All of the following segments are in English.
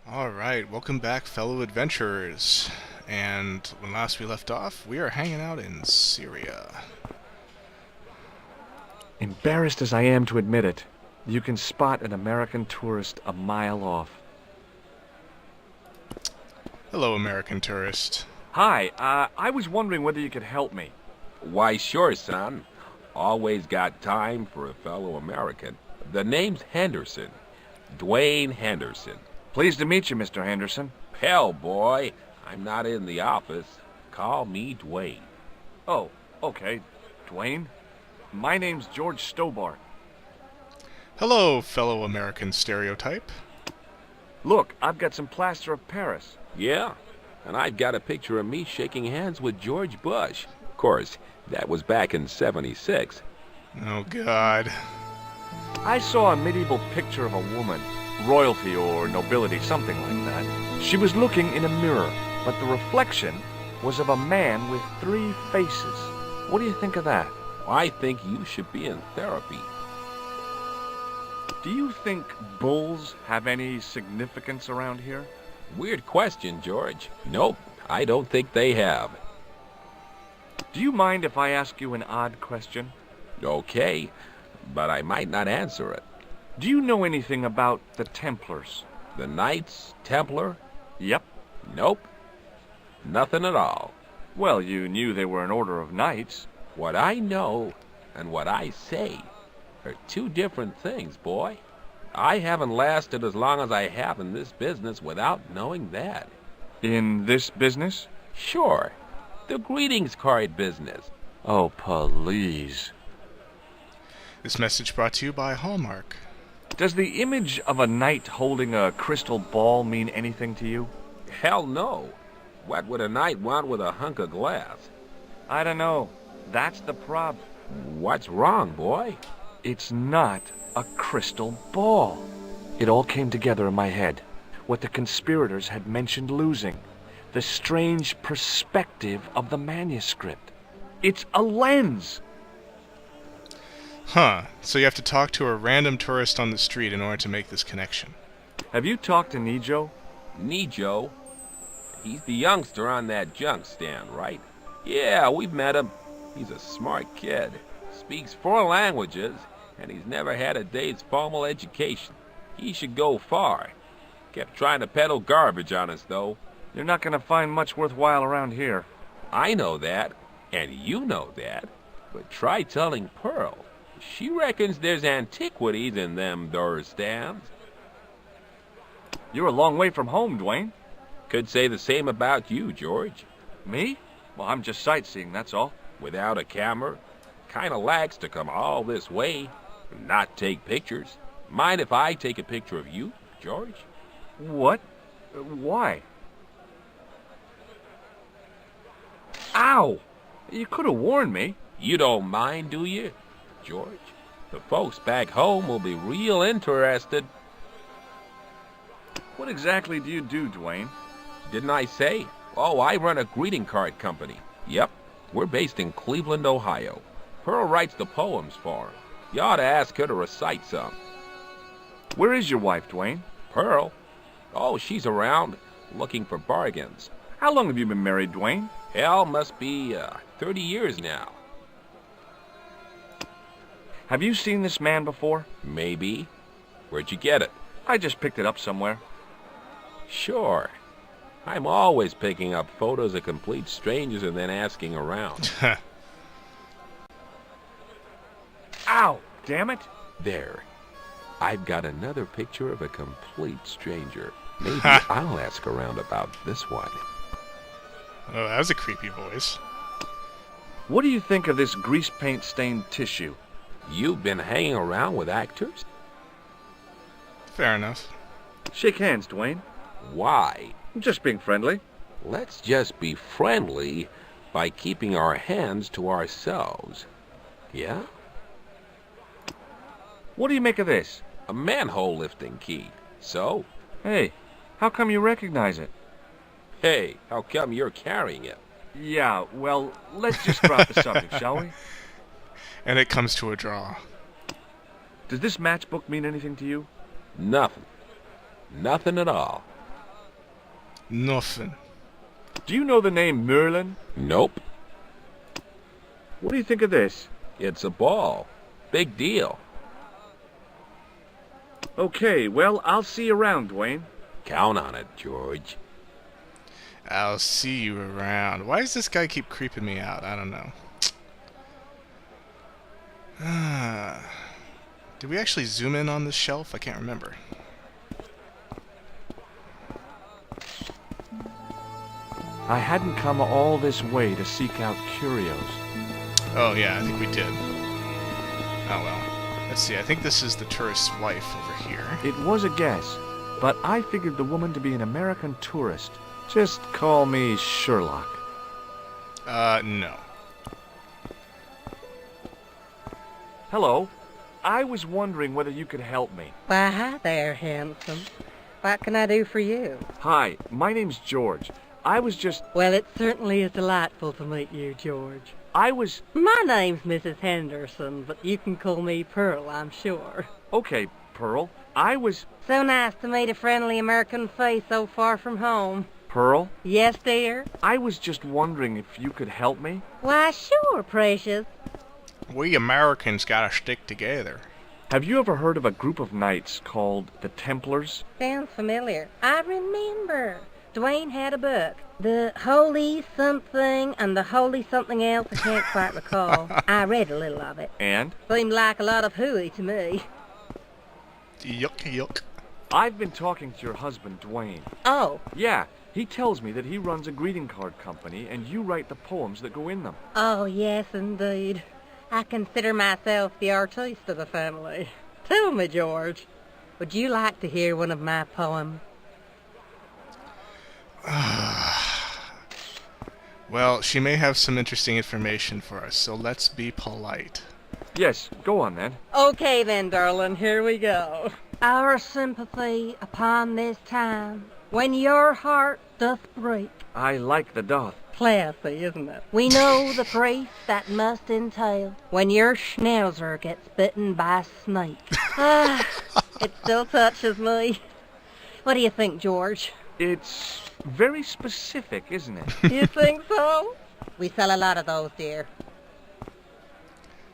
Alright, welcome back, fellow adventurers. And when last we left off, we are hanging out in Syria. Embarrassed as I am to admit it, you can spot an American tourist a mile off. Hello, American tourist. Hi, I was wondering whether you could help me. Why, sure, son. Always got time for a fellow American. The name's Henderson. Dwayne Henderson. Pleased to meet you, Mr. Henderson. Hell, boy, I'm not in the office. Call me Dwayne. Oh, okay. Dwayne? My name's George Stobart. Hello, fellow American stereotype. Look, I've got some plaster of Paris. Yeah, and I've got a picture of me shaking hands with George Bush. Of course, that was back in '76. Oh, God. I saw a medieval picture of a woman, royalty or nobility, something like that. She was looking in a mirror, but the reflection was of a man with 3 faces. What do you think of that? I think you should be in therapy. Do you think bulls have any significance around here? Weird question, George. Nope, I don't think they have. Do you mind if I ask you an odd question? Okay, but I might not answer it. Do you know anything about the Templars? The Knights Templar? Yep. Nope. Nothing at all. Well, you knew they were an order of knights. What I know and what I say are 2 different things, boy. I haven't lasted as long as I have in this business without knowing that. In this business? Sure. The greetings card business. Oh, please. This message brought to you by Hallmark. Does the image of a knight holding a crystal ball mean anything to you? Hell no. What would a knight want with a hunk of glass? I don't know. That's the problem. What's wrong, boy? It's not a crystal ball. It all came together in my head. What the conspirators had mentioned losing. The strange perspective of the manuscript. It's a lens. Huh, so you have to talk to a random tourist on the street in order to make this connection. Have you talked to Nijo? Nijo? He's the youngster on that junk stand, right? Yeah, we've met him. He's a smart kid. Speaks 4 languages, and he's never had a day's formal education. He should go far. Kept trying to peddle garbage on us, though. You're not going to find much worthwhile around here. I know that, and you know that. But try telling Pearl. She reckons there's antiquities in them there stands. You're a long way from home, Dwayne. Could say the same about you, George. Me? Well, I'm just sightseeing, that's all. Without a camera, kinda lax to come all this way and not take pictures. Mind if I take a picture of you, George? What? Why? Ow! You could have warned me. You don't mind, do you, George? The folks back home will be real interested. What exactly do you do, Dwayne? Didn't I say? Oh, I run a greeting card company. Yep, we're based in Cleveland, Ohio. Pearl writes the poems for 'em. You ought to ask her to recite some. Where is your wife, Dwayne? Pearl? Oh, she's around, looking for bargains. How long have you been married, Dwayne? Hell, must be 30 years now. Have you seen this man before? Maybe. Where'd you get it? I just picked it up somewhere. Sure. I'm always picking up photos of complete strangers and then asking around. Ow! Damn it! There. I've got another picture of a complete stranger. Maybe I'll ask around about this one. Oh, that was a creepy voice. What do you think of this grease paint stained tissue? You've been hanging around with actors? Fair enough. Shake hands, Dwayne. Why? I'm just being friendly. Let's just be friendly by keeping our hands to ourselves. Yeah? What do you make of this? A manhole lifting key. So? Hey, how come you recognize it? Hey, how come you're carrying it? Yeah, well, let's just drop the subject, shall we? And it comes to a draw. Does this matchbook mean anything to you? Nothing. Nothing at all. Nothing. Do you know the name Merlin? Nope. What do you think of this? It's a ball. Big deal. Okay, well, I'll see you around, Dwayne. Count on it, George. I'll see you around. Why does this guy keep creeping me out? I don't know. Did we actually zoom in on this shelf? I can't remember. I hadn't come all this way to seek out curios. Oh yeah, I think we did. Oh well. Let's see, I think this is the tourist's wife over here. It was a guess, but I figured the woman to be an American tourist. Just call me Sherlock. No. Hello. I was wondering whether you could help me. Why, hi there, handsome. What can I do for you? Hi, my name's George. I was just... Well, it certainly is delightful to meet you, George. My name's Mrs. Henderson, but you can call me Pearl, I'm sure. Okay, Pearl. So nice to meet a friendly American face so far from home. Pearl? Yes, dear? I was just wondering if you could help me. Why, sure, precious. We Americans gotta stick together. Have you ever heard of a group of knights called the Templars? Sounds familiar. I remember. Dwayne had a book. The Holy Something and the Holy Something Else, I can't quite recall. I read a little of it. And? Seemed like a lot of hooey to me. Yuck, yuck. I've been talking to your husband, Dwayne. Oh. Yeah, he tells me that he runs a greeting card company and you write the poems that go in them. Oh, yes, indeed. I consider myself the artiste of the family. Tell me, George, would you like to hear one of my poems? Well, she may have some interesting information for us, so let's be polite. Yes, go on then. Okay then, darling, here we go. Our sympathy upon this time, when your heart doth break. I like the doth. Classy, isn't it? We know the grief that must entail when your schnauzer gets bitten by a snake. It still touches me. What do you think, George? It's very specific, isn't it? You think so? We sell a lot of those, dear.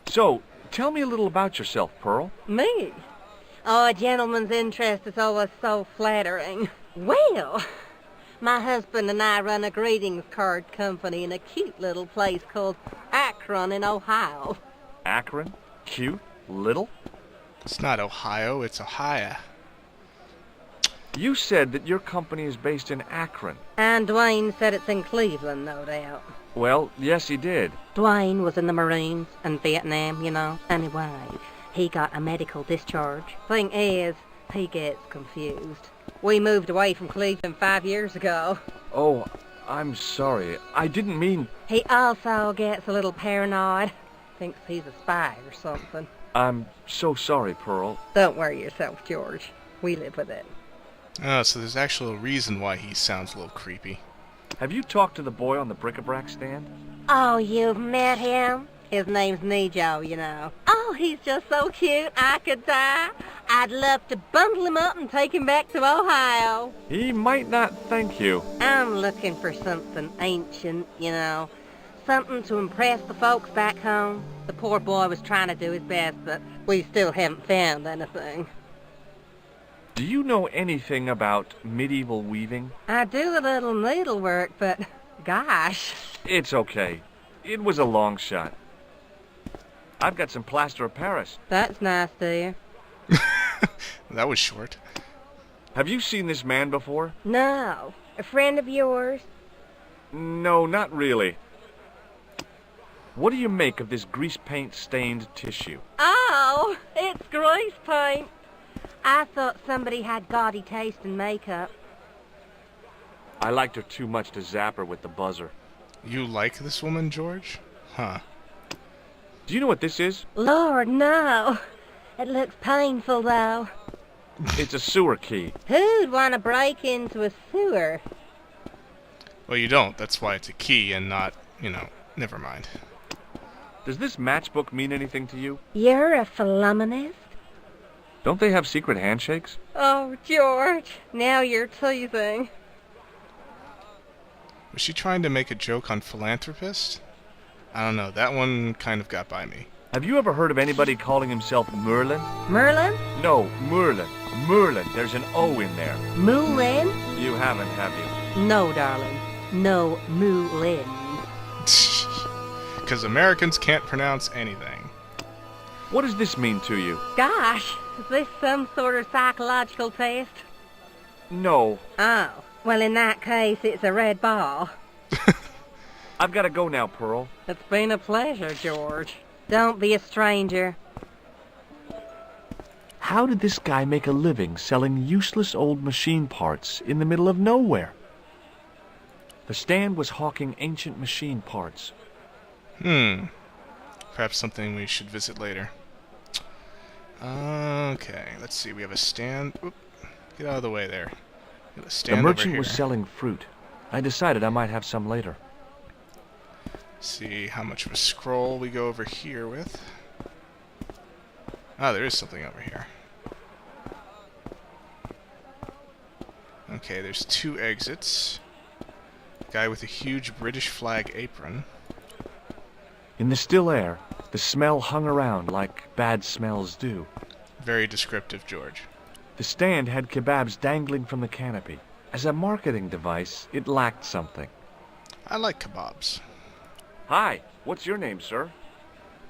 So, tell me a little about yourself, Pearl. Me? Oh, a gentleman's interest is always so flattering. Well, my husband and I run a greetings card company in a cute little place called Akron in Ohio. Akron? Cute? Little? It's not Ohio, it's Ohio. You said that your company is based in Akron. And Dwayne said it's in Cleveland, no doubt. Well, yes, he did. Dwayne was in the Marines in Vietnam, you know. Anyway, he got a medical discharge. Thing is, he gets confused. We moved away from Cleveland 5 years ago. Oh, I'm sorry. I didn't mean... He also gets a little paranoid. Thinks he's a spy or something. I'm so sorry, Pearl. Don't worry yourself, George. We live with it. Oh, so there's actually a reason why he sounds a little creepy. Have you talked to the boy on the bric-a-brac stand? Oh, you've met him? His name's Nejo, you know. Oh, he's just so cute, I could die. I'd love to bundle him up and take him back to Ohio. He might not thank you. I'm looking for something ancient, you know. Something to impress the folks back home. The poor boy was trying to do his best, but we still haven't found anything. Do you know anything about medieval weaving? I do a little needlework, but gosh. It's okay. It was a long shot. I've got some plaster of Paris. That's nice, dear. That was short. Have you seen this man before? No. A friend of yours? No, not really. What do you make of this grease paint stained tissue? Oh, it's grease paint. I thought somebody had gaudy taste in makeup. I liked her too much to zap her with the buzzer. You like this woman, George? Huh. Do you know what this is? Lord, no. It looks painful, though. It's a sewer key. Who'd want to break into a sewer? Well, you don't. That's why it's a key and not, never mind. Does this matchbook mean anything to you? You're a philommenist? Don't they have secret handshakes? Oh, George, now you're teasing. Was she trying to make a joke on philanthropist? I don't know, that one kind of got by me. Have you ever heard of anybody calling himself Merlin? Merlin? No, Merlin. Merlin. There's an O in there. Moulin? You haven't, have you? No, darling. No Moulin. Because Americans can't pronounce anything. What does this mean to you? Gosh, is this some sort of psychological test? No. Oh, well in that case it's a red ball. I've got to go now, Pearl. It's been a pleasure, George. Don't be a stranger. How did this guy make a living selling useless old machine parts in the middle of nowhere? The stand was hawking ancient machine parts. Perhaps something we should visit later. Okay, let's see. We have a stand. Oop, get out of the way there. We have a stand The merchant over here. was selling fruit. I decided I might have some later. See how much of a scroll we go over here with. Ah, there is something over here. Okay, there's 2 exits. Guy with a huge British flag apron. In the still air, the smell hung around like bad smells do. Very descriptive, George. The stand had kebabs dangling from the canopy. As a marketing device, it lacked something. I like kebabs. Hi, what's your name, sir?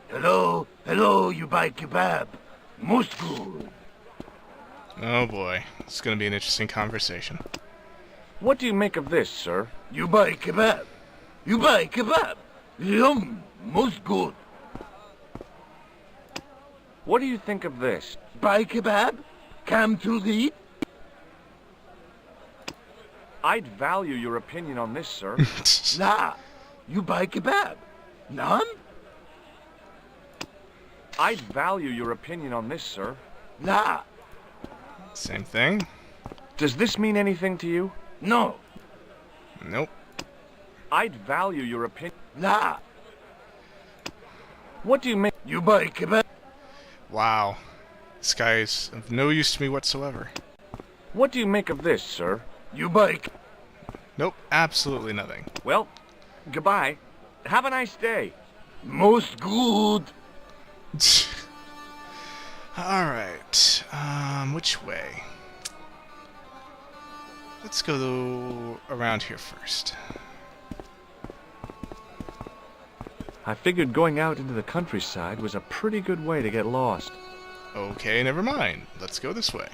Hello, hello, you buy kebab. Most good. Oh boy, it's gonna be an interesting conversation. What do you make of this, sir? You buy kebab. You buy kebab. Yum, most good. What do you think of this? Buy kebab? Come to eat? I'd value your opinion on this, sir. Nah, you buy kebab. None? I'd value your opinion on this, sir. Nah, Same thing? Does this mean anything to you? no, Nope. I'd value your opinion. nah. What do you make? You buy kebab? Wow. This guy is of no use to me whatsoever. What do you make of this, sir? You buy Nope, absolutely nothing. Well, goodbye. Have a nice day. most good. Alright, which way? Let's go around here first. I figured going out into the countryside was a pretty good way to get lost. Okay, never mind. Let's go this way.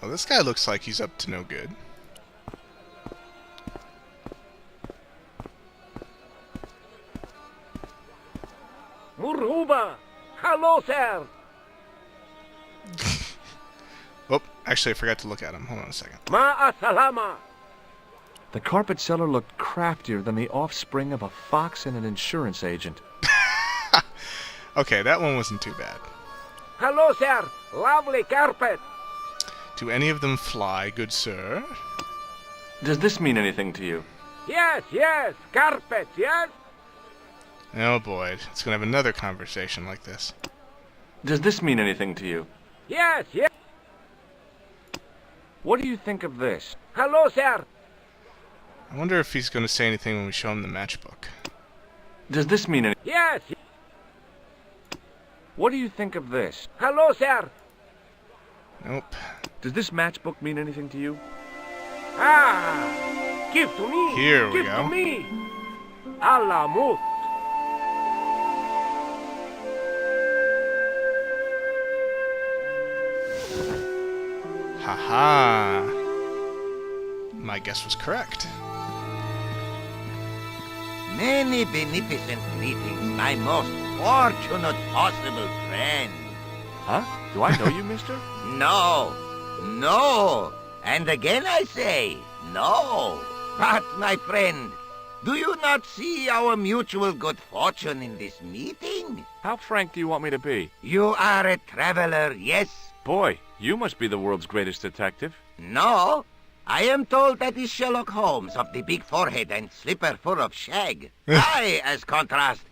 Well, this guy looks like he's up to no good. Muruba! Hello, sir! Oh, actually I forgot to look at him. Hold on a second. Ma'asalama! The carpet seller looked craftier than the offspring of a fox and an insurance agent. Okay, that one wasn't too bad. Hello, sir! Lovely carpet! Do any of them fly, good sir? Does this mean anything to you? Yes, yes! Carpet, yes? Oh boy, it's gonna have another conversation like this. Does this mean anything to you? Yes, yes! What do you think of this? Hello, sir! I wonder if he's gonna say anything when we show him the matchbook. Does this mean anything? Yes! What do you think of this? Hello, sir! Nope. Does this matchbook mean anything to you? Ah! Give to me! Here we Give go. to me! Allah mut! Haha. My guess was correct. Many beneficent greetings, my most fortunate possible friend. Huh? Do I know you, mister? No, no, and again I say, no. But, my friend, do you not see our mutual good fortune in this meeting? How frank do you want me to be? You are a traveler, yes? Boy, you must be the world's greatest detective. No, I am told that is Sherlock Holmes of the big forehead and slipper full of shag. I, as contrast,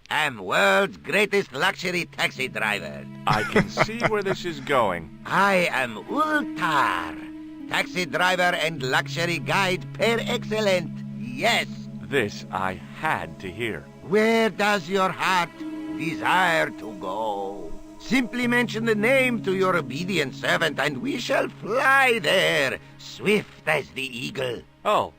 am world's greatest luxury taxi driver. I can see where this is going. I am Ultar, taxi driver and luxury guide per excellent. Yes. This I had to hear. Where does your heart desire to go? Simply mention the name to your obedient servant, and we shall fly there, swift as the eagle. Oh,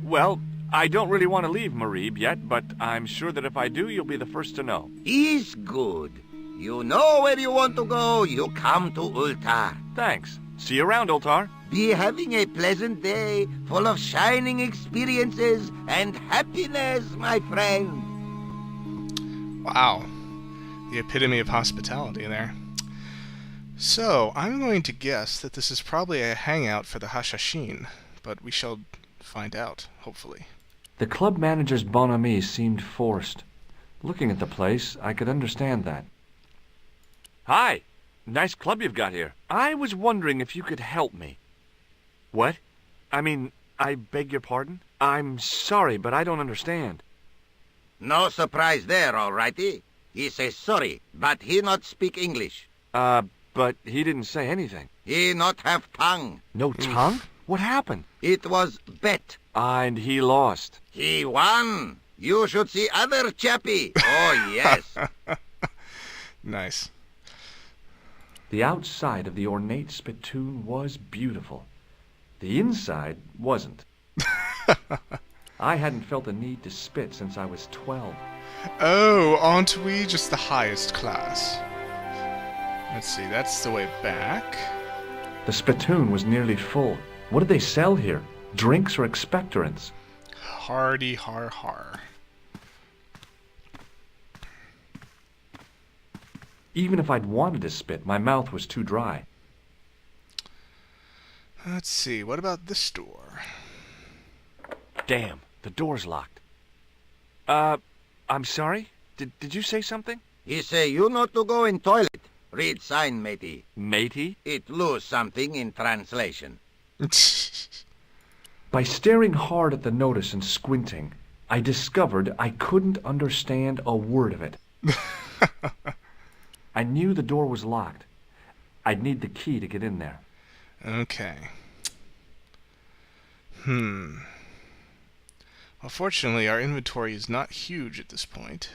well, I don't really want to leave Marib yet, but I'm sure that if I do, you'll be the first to know. Is good. You know where you want to go, you come to Ultar. Thanks. See you around, Ultar. Be having a pleasant day, full of shining experiences and happiness, my friend. Wow. The epitome of hospitality there. So, I'm going to guess that this is probably a hangout for the Hashashin, but we shall find out, hopefully. The club manager's bonhomie seemed forced. Looking at the place, I could understand that. Hi. Nice club you've got here. I was wondering if you could help me. What? I mean, I beg your pardon? I'm sorry, but I don't understand. No surprise there, all righty. He says sorry, but he not speak English. But he didn't say anything. He not have tongue. No tongue? What happened? It was bet. And he lost. He won. You should see other chappie. Oh, yes. Nice. The outside of the ornate spittoon was beautiful. The inside wasn't. I hadn't felt the need to spit since I was 12. Oh, aren't we just the highest class? Let's see, that's the way back. The spittoon was nearly full. What did they sell here? Drinks or expectorants? Hardy har har. Even if I'd wanted to spit, my mouth was too dry. Let's see, what about this door? Damn, the door's locked. I'm sorry? Did you say something? He say you not to go in toilet. Read sign, matey. Matey? It lose something in translation. By staring hard at the notice and squinting, I discovered I couldn't understand a word of it. I knew the door was locked. I'd need the key to get in there. Okay. Well, fortunately, our inventory is not huge at this point.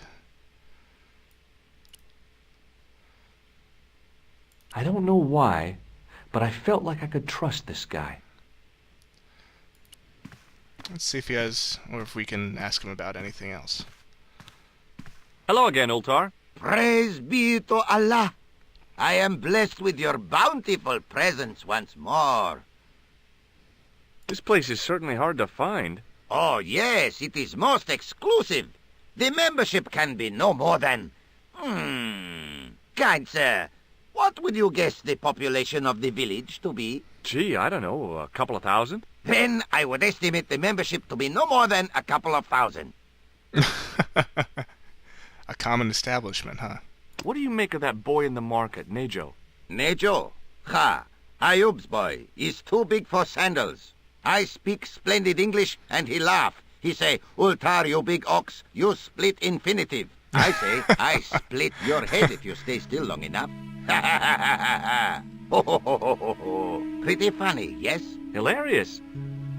I don't know why, but I felt like I could trust this guy. Let's see if he has, or if we can ask him about anything else. Hello again, Ultar. Praise be to Allah. I am blessed with your bountiful presence once more. This place is certainly hard to find. Oh, yes, it is most exclusive. The membership can be no more than... Kind sir, what would you guess the population of the village to be? Gee, I don't know, a couple of thousand? Then I would estimate the membership to be no more than a couple of thousand. A common establishment, huh? What do you make of that boy in the market, Nejo? Nejo, ha, Ayub's boy is too big for sandals. I speak splendid English and he laugh. He say, Ultar, you big ox, you split infinitive. I say, I split your head if you stay still long enough. Ha ha ha ha ha ha. Ho ho ho ho ho ho. Pretty funny, yes? Hilarious.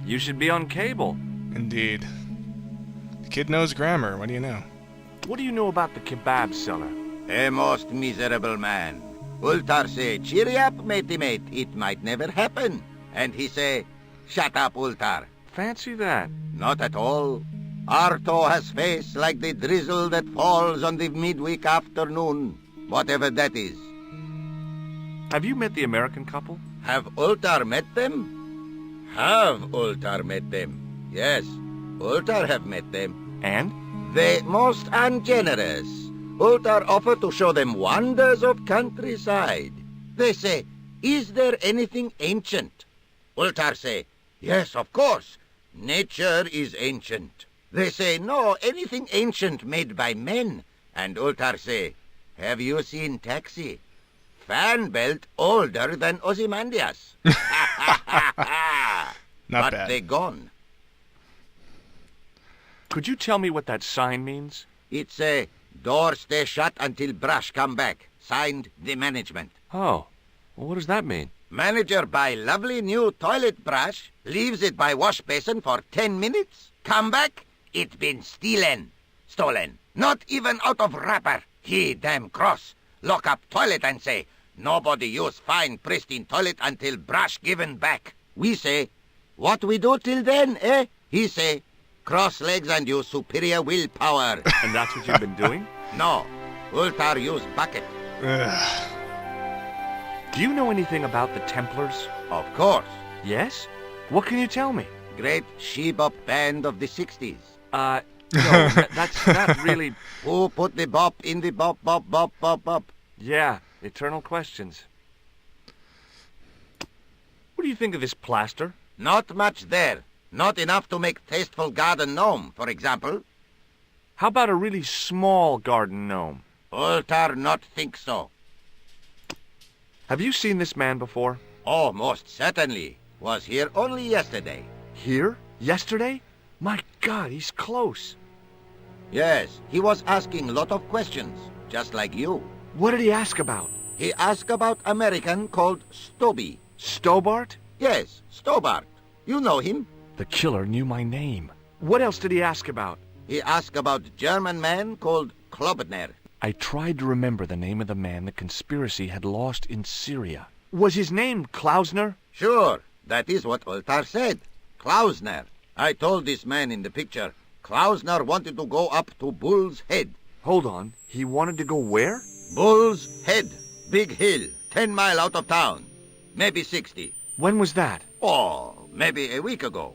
You should be on cable. Indeed. The kid knows grammar, what do you know? What do you know about the kebab seller? A most miserable man. Ultar say, cheery up, matey mate, it might never happen. And he say, shut up, Ultar. Fancy that. Not at all. Arto has face like the drizzle that falls on the midweek afternoon, whatever that is. Have you met the American couple? Have Ultar met them? Have Ultar met them? Yes, Ultar have met them. And? They most ungenerous. Ultar offer to show them wonders of countryside. They say, is there anything ancient? Ultar say, yes, of course. Nature is ancient. They say, no, anything ancient made by men. And Ultar say, have you seen Taxi? Fan belt older than Ozymandias. Not but bad. they gone. Could you tell me what that sign means? It's a Door stay shut until brush come back. Signed, the management. Oh, well, what does that mean? Manager buy lovely new toilet brush, leaves it by wash basin for 10 minutes. Come back, it been stealen. Stolen. Not even out of wrapper. He damn cross. Lock up toilet and say, nobody use fine pristine toilet until brush given back. We say, what we do till then, eh? He say, cross legs and use superior willpower. And that's what you've been doing? No, Ultar use bucket. Ugh. Do you know anything about the Templars? Of course. Yes? What can you tell me? Great she-bop band of the 60s. No, that's not really... Who put the bop in the bop, bop, bop, bop, bop? Yeah, eternal questions. What do you think of this plaster? Not much there. Not enough to make tasteful garden gnome, for example. How about a really small garden gnome? Ultar not think so. Have you seen this man before? Oh, most certainly. Was here only yesterday. Here? Yesterday? My God, he's close. Yes, he was asking lot of questions, just like you. What did he ask about? He asked about American called Stoby. Stobart? Yes, Stobart. You know him? The killer knew my name. What else did he ask about? He asked about German man called Klobner. I tried to remember the name of the man the conspiracy had lost in Syria. Was his name Klausner? Sure, that is what Ultar said. Klausner. I told this man in the picture, Klausner wanted to go up to Bull's Head. Hold on, he wanted to go where? Bull's Head. Big hill, 10 mile out of town. Maybe 60. When was that? Oh, maybe a week ago.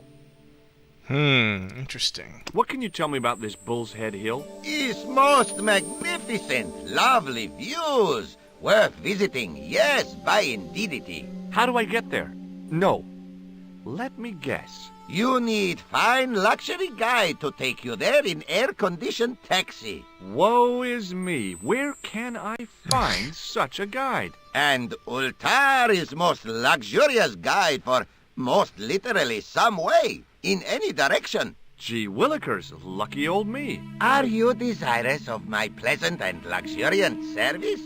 Interesting. What can you tell me about this Bull's Head Hill? It's most magnificent. Lovely views. Worth visiting. Yes, by indeedity. How do I get there? No. Let me guess. You need fine luxury guide to take you there in air-conditioned taxi. Woe is me. Where can I find such a guide? And Ultar is most luxurious guide for most literally some way, in any direction. Gee willikers, lucky old me. Are you desirous of my pleasant and luxuriant service?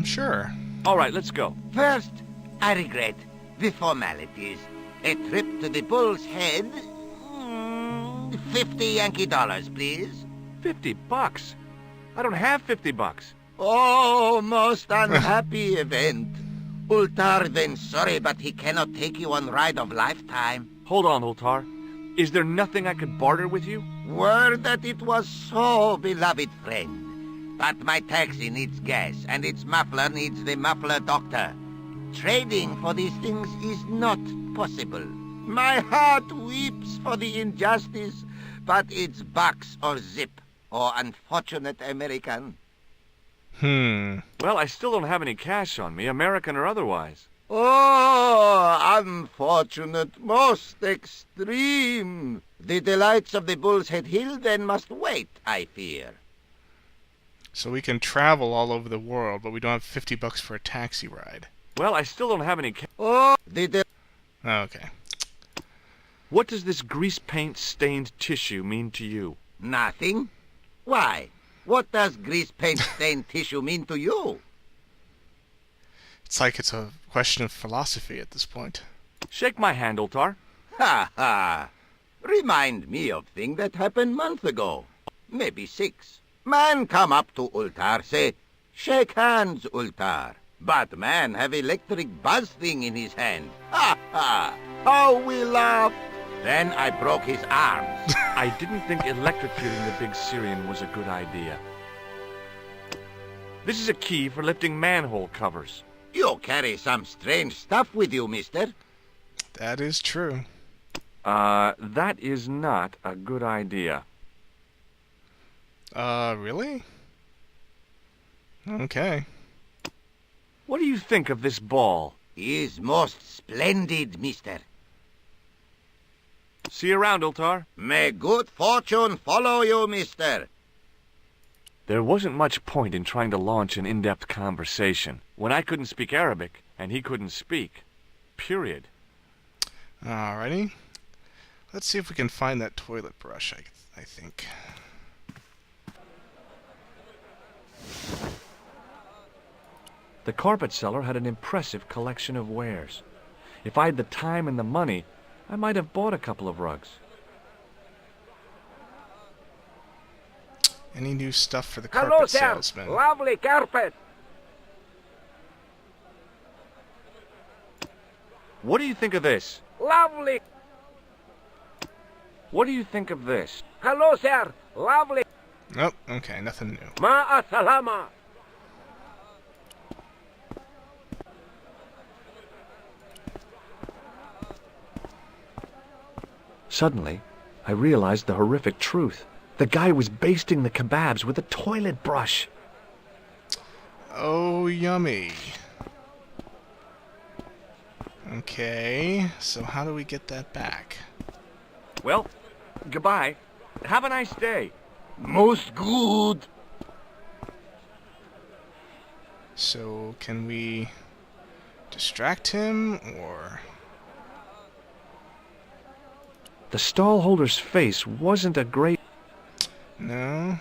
Sure. All right, let's go. First, I regret the formalities. A trip to the Bull's Head. 50 Yankee dollars, please. $50? I don't have $50. Oh, most unhappy event. Ultar then sorry, but he cannot take you on ride of lifetime. Hold on, Ultar. Is there nothing I could barter with you? Word that it was so, beloved friend. But my taxi needs gas, and its muffler needs the muffler doctor. Trading for these things is not possible. My heart weeps for the injustice, but it's box or zip, or unfortunate American. Well, I still don't have any cash on me, American or otherwise. Oh, unfortunate, most extreme. The delights of the Bull's Head Hill then must wait, I fear. So we can travel all over the world, but we don't have $50 for a taxi ride. Well, I still don't have any cash. Oh, Okay. What does this grease paint stained tissue mean to you? nothing? Why? What does grease paint stained tissue mean to you? It's like it's a question of philosophy at this point. Shake my hand, Ultar. Ha ha! Remind me of thing that happened month ago. Maybe 6. Man come up to Ultar, say, shake hands, Ultar. But man have electric buzz thing in his hand. Ha ha! How we laugh! Then I broke his arms. I didn't think electrocuting the big Syrian was a good idea. This is a key for lifting manhole covers. You carry some strange stuff with you, mister. That is true. That is not a good idea. Really? Okay. What do you think of this ball? Is most splendid, mister. See you around, Ultar. May good fortune follow you, mister. There wasn't much point in trying to launch an in-depth conversation when I couldn't speak Arabic and he couldn't speak. Period. Alrighty. Let's see if we can find that toilet brush. I think. The carpet seller had an impressive collection of wares. If I had the time and the money, I might have bought a couple of rugs. Any new stuff for the Hello, carpet sir. salesman? Lovely carpet. What do you think of this? Lovely. What do you think of this? Hello, sir. Lovely. Nope, okay, nothing new. Ma'a salama. Suddenly, I realized the horrific truth. The guy was basting the kebabs with a toilet brush. Oh, yummy. Okay, so how do we get that back? Well, goodbye. Have a nice day. Most good. So, can we distract him, or... The stallholder's face wasn't a great... No?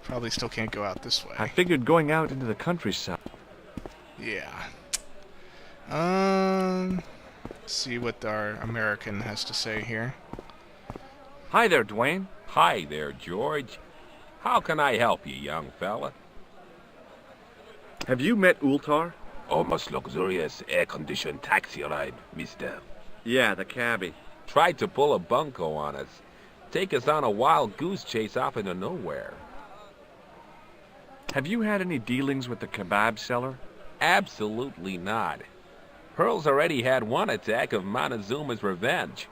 Probably still can't go out this I way. figured going out into the countryside. Yeah. See what our American has to say here. Hi there, Dwayne. Hi there, George. How can I help you, young fella? Have you met Ultar? Almost luxurious air-conditioned taxi ride, mister. Yeah, the cabbie. Tried to pull a bunco on us. Take us on a wild goose chase off into nowhere. Have you had any dealings with the kebab seller? Absolutely not. Pearl's already had one attack of Montezuma's revenge.